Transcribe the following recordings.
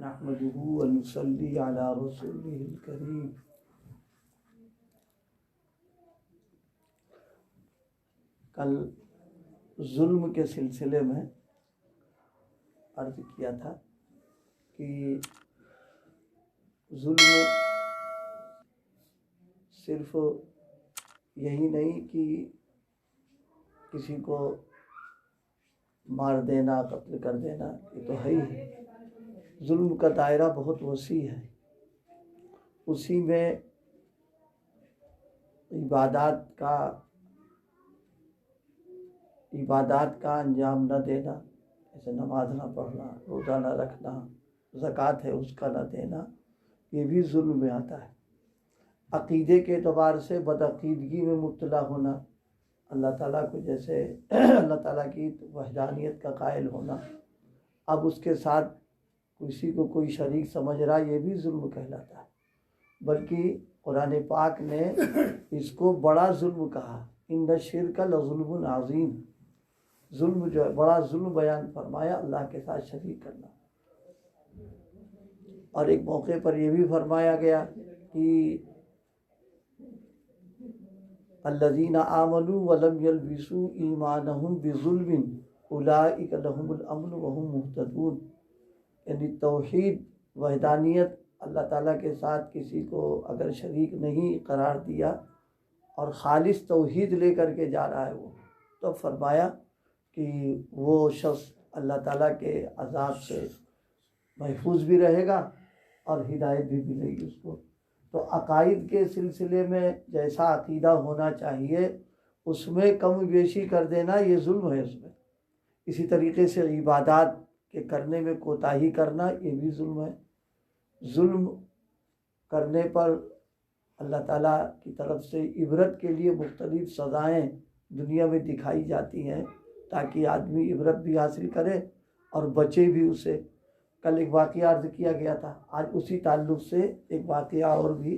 نحمده ونصلي على رسوله الكريم. کل ظلم کے سلسلے میں عرض کیا تھا کہ ظلم صرف یہی نہیں کہ کسی کو مار دینا، قتل کر دینا، یہ تو ہے ہی ہے. ظلم کا دائرہ بہت وسیع ہے. اسی میں عبادات کا انجام نہ دینا، جیسے نماز نہ پڑھنا، روزہ نہ رکھنا، زکوٰۃ ہے اس کا نہ دینا، یہ بھی ظلم میں آتا ہے. عقیدے کے اعتبار سے بدعقیدگی میں مبتلا ہونا، اللہ تعالیٰ کو جیسے اللہ تعالیٰ کی وحدانیت کا قائل ہونا، اب اس کے ساتھ کسی کو کوئی شریک سمجھ رہا، یہ بھی ظلم کہلاتا ہے. بلکہ قرآن پاک نے اس کو بڑا ظلم کہا، ان الشرک لظلم عظیم. ظلم جو ہے بڑا ظلم بیان فرمایا، اللہ کے ساتھ شریک کرنا. اور ایک موقع پر یہ بھی فرمایا گیا کہ الذین آمنوا ولم یلبسوا ایمانہم بظلم اولئک لہم الامن وہم مہتدون. یعنی توحید، وحدانیت، اللہ تعالیٰ کے ساتھ کسی کو اگر شریک نہیں قرار دیا اور خالص توحید لے کر کے جا رہا ہے وہ، تو فرمایا کہ وہ شخص اللہ تعالیٰ کے عذاب سے محفوظ بھی رہے گا اور ہدایت بھی ملے گی اس کو. تو عقائد کے سلسلے میں جیسا عقیدہ ہونا چاہیے اس میں کم بیشی کر دینا یہ ظلم ہے اس میں. اسی طریقے سے عبادات کے کرنے میں کوتاہی کرنا یہ بھی ظلم ہے. ظلم کرنے پر اللہ تعالیٰ کی طرف سے عبرت کے لیے مختلف سزائیں دنیا میں دکھائی جاتی ہیں تاکہ آدمی عبرت بھی حاصل کرے اور بچے بھی اسے. کل ایک واقعہ عرض کیا گیا تھا، آج اسی تعلق سے ایک واقعہ اور بھی.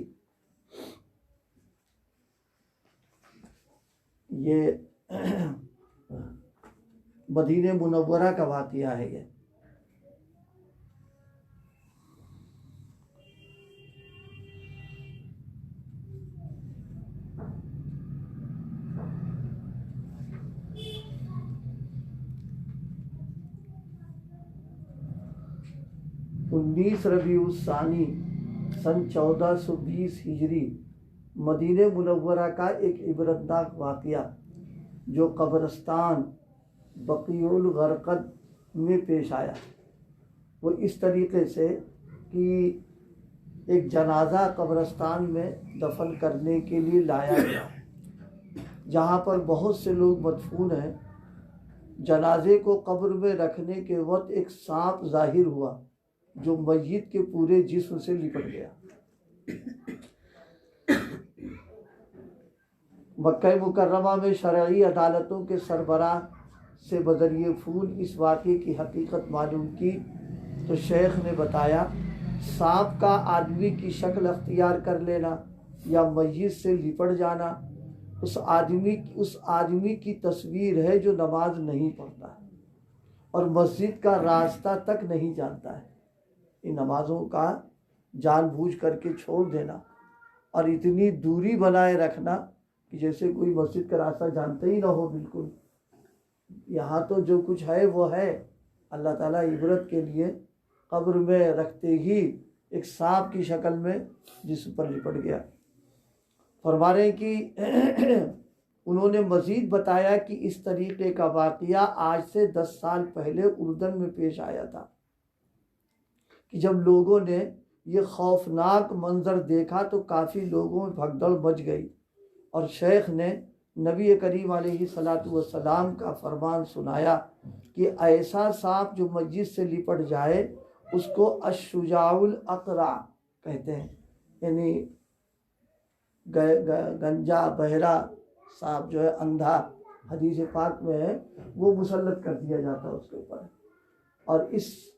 یہ مدینہ منورہ کا واقعہ ہے. یہ ربیع الثانی سن 1420 ہجری مدینہ منورہ کا ایک عبرتناک واقعہ جو قبرستان بقیع الغرقد میں پیش آیا. وہ اس طریقے سے کہ ایک جنازہ قبرستان میں دفن کرنے کے لیے لایا گیا، جہاں پر بہت سے لوگ مدفون ہیں. جنازے کو قبر میں رکھنے کے وقت ایک سانپ ظاہر ہوا جو میت کے پورے جسم سے لپٹ گیا. مکہ مکرمہ میں شرعی عدالتوں کے سربراہ سے بذریعہ فون اس واقعے کی حقیقت معلوم کی تو شیخ نے بتایا سانپ کا آدمی کی شکل اختیار کر لینا یا میت سے لپٹ جانا اس آدمی کی تصویر ہے جو نماز نہیں پڑھتا اور مسجد کا راستہ تک نہیں جانتا ہے. ان نمازوں کا جان بوجھ کر کے چھوڑ دینا اور اتنی دوری بنائے رکھنا کہ جیسے کوئی مسجد کا راستہ جانتا ہی نہ ہو. بالکل یہاں تو جو کچھ ہے وہ ہے. اللہ تعالیٰ عبرت کے لیے قبر میں رکھتے ہی ایک سانپ کی شکل میں جسم پر لپٹ گیا. فرما رہے ہیں کہ انہوں نے مزید بتایا کہ اس طریقے کا واقعہ آج سے 10 سال پہلے اردن میں پیش آیا تھا کہ جب لوگوں نے یہ خوفناک منظر دیکھا تو کافی لوگوں میں بھگدڑ مچ گئی اور شیخ نے نبی کریم علیہ الصلاۃ والسلام کا فرمان سنایا کہ ایسا سانپ جو میت سے لپٹ جائے اس کو الشجاع الاقرع کہتے ہیں. یعنی گنجا بہرا سانپ جو ہے، اندھا، حدیث پاک میں ہے، وہ مسلط کر دیا جاتا ہے اس کے اوپر. اور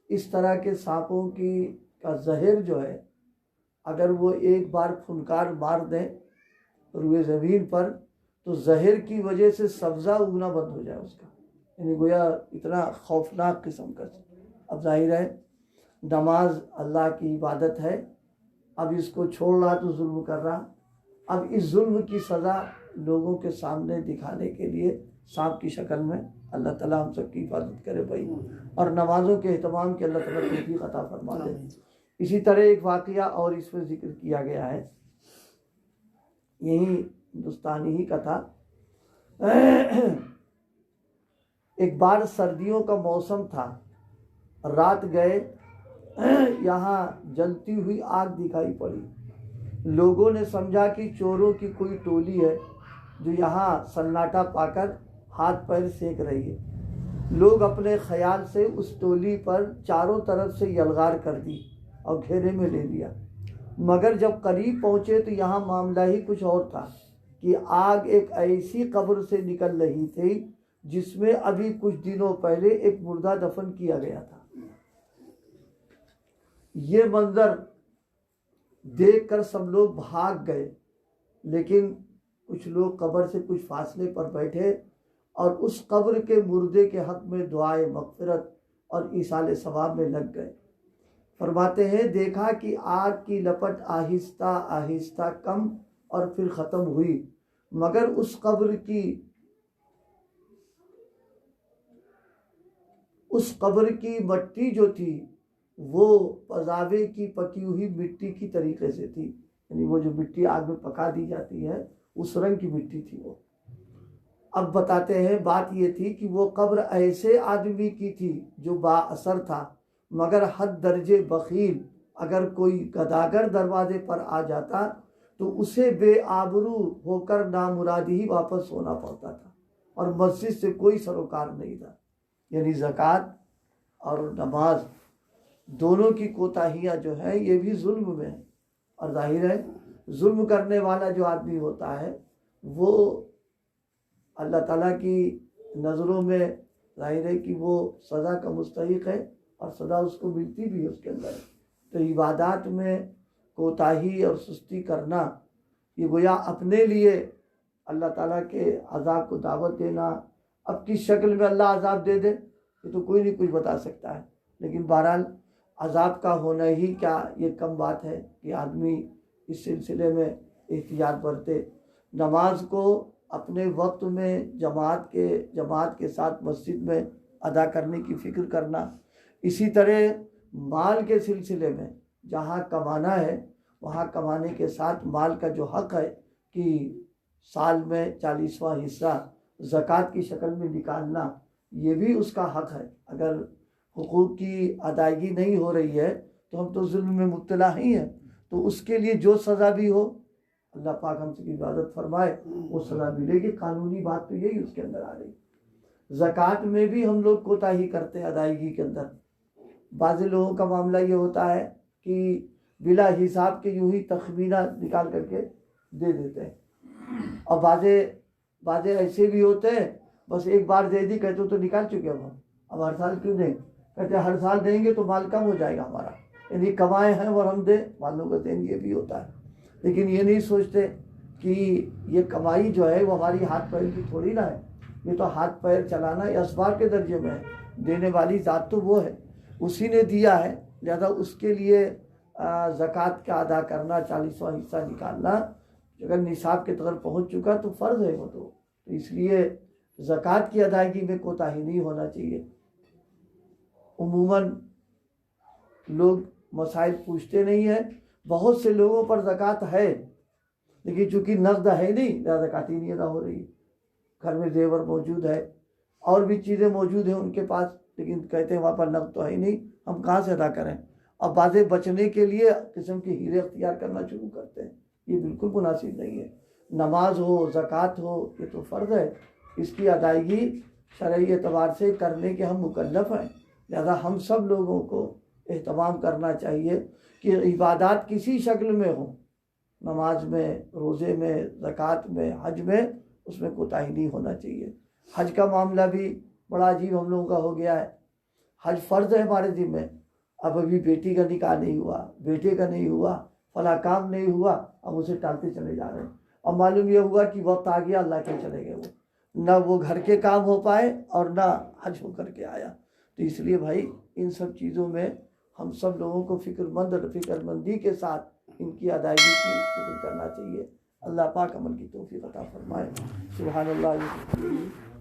اس طرح کے سانپوں کا زہر جو ہے اگر وہ ایک بار پھنکار مار دیں روئے زمین پر تو زہر کی وجہ سے سبزہ اگنا بند ہو جائے اس کا. یعنی گویا اتنا خوفناک قسم کا. اب ظاہر ہے نماز اللہ کی عبادت ہے، اب اس کو چھوڑ رہا تو ظلم کر رہا. اب اس ظلم کی سزا لوگوں کے سامنے دکھانے کے لیے سانپ کی شکل میں اللہ تعالیٰ ہم سب کی حفاظت کرے بھائی، اور نمازوں کے اہتمام کے اللہ تعالیٰ توفیق عطا فرما دے. اسی طرح ایک واقعہ اور اس میں ذکر کیا گیا ہے، یہی ہندوستانی ہی کا تھا. ایک بار سردیوں کا موسم تھا، رات گئے، یہاں جلتی ہوئی آگ دکھائی پڑی. لوگوں نے سمجھا کہ چوروں کی کوئی ٹولی ہے جو یہاں سناٹا پا کر ہاتھ پیر سینک رہی ہے. لوگ اپنے خیال سے اس ٹولی پر چاروں طرف سے یلغار کر دی اور گھیرے میں لے لیا. مگر جب قریب پہنچے تو یہاں معاملہ ہی کچھ اور تھا کہ آگ ایک ایسی قبر سے نکل رہی تھی جس میں ابھی کچھ دنوں پہلے ایک مردہ دفن کیا گیا تھا. یہ منظر دیکھ کر سب لوگ بھاگ گئے، لیکن کچھ لوگ قبر سے کچھ فاصلے پر بیٹھے اور اس قبر کے مردے کے حق میں دعائے مغفرت اور ایصال ثواب میں لگ گئے. فرماتے ہیں دیکھا کہ آگ کی لپٹ آہستہ آہستہ کم اور پھر ختم ہوئی، مگر اس قبر کی مٹی جو تھی وہ پزاوے کی پکی ہوئی مٹی کی طریقے سے تھی. یعنی وہ جو مٹی آگ میں پکا دی جاتی ہے اس رنگ کی مٹی تھی وہ. اب بتاتے ہیں بات یہ تھی کہ وہ قبر ایسے آدمی کی تھی جو با اثر تھا، مگر حد درجے بخیل. اگر کوئی گداگر دروازے پر آ جاتا تو اسے بے آبرو ہو کر نامرادی ہی واپس ہونا پڑتا تھا، اور مسجد سے کوئی سروکار نہیں تھا. یعنی زکوٰۃ اور نماز دونوں کی کوتاہیاں جو ہے یہ بھی ظلم میں ہے. اور ظاہر ہے ظلم کرنے والا جو آدمی ہوتا ہے وہ اللہ تعالیٰ کی نظروں میں ظاہر ہے کہ وہ سزا کا مستحق ہے، اور سزا اس کو ملتی بھی ہے اس کے اندر. تو عبادات میں کوتاہی اور سستی کرنا یہ گویا اپنے لیے اللہ تعالیٰ کے عذاب کو دعوت دینا. اب کس شکل میں اللہ عذاب دے دے یہ تو کوئی نہیں کچھ بتا سکتا ہے، لیکن بہرحال عذاب کا ہونا ہی کیا یہ کم بات ہے کہ آدمی اس سلسلے میں احتیاط برتے. نماز کو اپنے وقت میں جماعت کے ساتھ مسجد میں ادا کرنے کی فکر کرنا. اسی طرح مال کے سلسلے میں جہاں کمانا ہے وہاں کمانے کے ساتھ مال کا جو حق ہے کہ سال میں 40واں حصہ زکوٰۃ کی شکل میں نکالنا، یہ بھی اس کا حق ہے. اگر حقوق کی ادائیگی نہیں ہو رہی ہے تو ہم تو ظلم میں مبتلا ہی ہیں. تو اس کے لیے جو سزا بھی ہو اللہ پاک ہم سے عبادت فرمائے وہ سزا ملے گی. قانونی بات تو یہی اس کے اندر آ رہی. زکوٰۃ میں بھی ہم لوگ کوتاہی کرتے ہیں ادائیگی کے اندر. بعض لوگوں کا معاملہ یہ ہوتا ہے کہ بلا حساب کے یوں ہی تخمینہ نکال کر کے دے دیتے ہیں، اور بعض ایسے بھی ہوتے ہیں بس ایک بار دے دی کہتے تو نکال چکے اب ہر سال کیوں دیں، کہتے ہر سال دیں گے تو مال کم ہو جائے گا ہمارا، یعنی کمائے ہیں اور ہم دیں والوں کو دیں. یہ بھی ہوتا ہے، لیکن یہ نہیں سوچتے کہ یہ کمائی جو ہے وہ ہماری ہاتھ پیر کی تھوڑی نہ ہے. یہ تو ہاتھ پیر چلانا یہ اسباب کے درجے میں ہے. دینے والی ذات تو وہ ہے، اسی نے دیا ہے، لہذا اس کے لیے زکوٰۃ کا ادا کرنا، 40واں حصہ نکالنا اگر نصاب کے طرف پہنچ چکا تو فرض ہے وہ تو اس لیے زکوٰۃ کی ادائیگی میں کوتاہی نہیں ہونا چاہیے. عموماً لوگ مسائل پوچھتے نہیں ہیں. بہت سے لوگوں پر زکوٰۃ ہے لیکن چونکہ نقد ہے نہیں لہذا زکوٰۃ ہی نہیں ادا ہو رہی. گھر میں زیور موجود ہے اور بھی چیزیں موجود ہیں ان کے پاس، لیکن کہتے ہیں وہاں پر نقد تو ہے ہی نہیں، ہم کہاں سے ادا کریں. اب بازے بچنے کے لیے قسم کے ہیرے اختیار کرنا شروع کرتے ہیں. یہ بالکل مناسب نہیں ہے. نماز ہو، زکوٰۃ ہو، یہ تو فرض ہے، اس کی ادائیگی شرعی اعتبار سے کرنے کے ہم مکلف ہیں. لہذا ہم سب لوگوں کو اہتمام کرنا چاہیے کہ عبادات کسی شکل میں ہوں، نماز میں، روزے میں، زکوٰۃ میں، حج میں، اس میں کوتاہی نہیں ہونا چاہیے. حج کا معاملہ بھی بڑا عجیب ہم لوگوں کا ہو گیا ہے. حج فرض ہے ہمارے ذمہ، اب ابھی بیٹی کا نکاح نہیں ہوا، بیٹے کا نہیں ہوا، فلاں کام نہیں ہوا، اب اسے ٹالتے چلے جا رہے ہیں. اور معلوم یہ ہوا کہ وقت آ گیا اللہ کے چلے گئے، وہ نہ وہ گھر کے کام ہو پائے اور نہ حج ہو کر کے آیا۔ تو اس لیے بھائی ان سب چیزوں میں ہم سب لوگوں کو فکر مندی کے ساتھ ان کی ادائیگی کی فکر کرنا چاہیے۔ اللہ پاک عمل کی توفیق عطا فرمائے۔ سبحان اللہ۔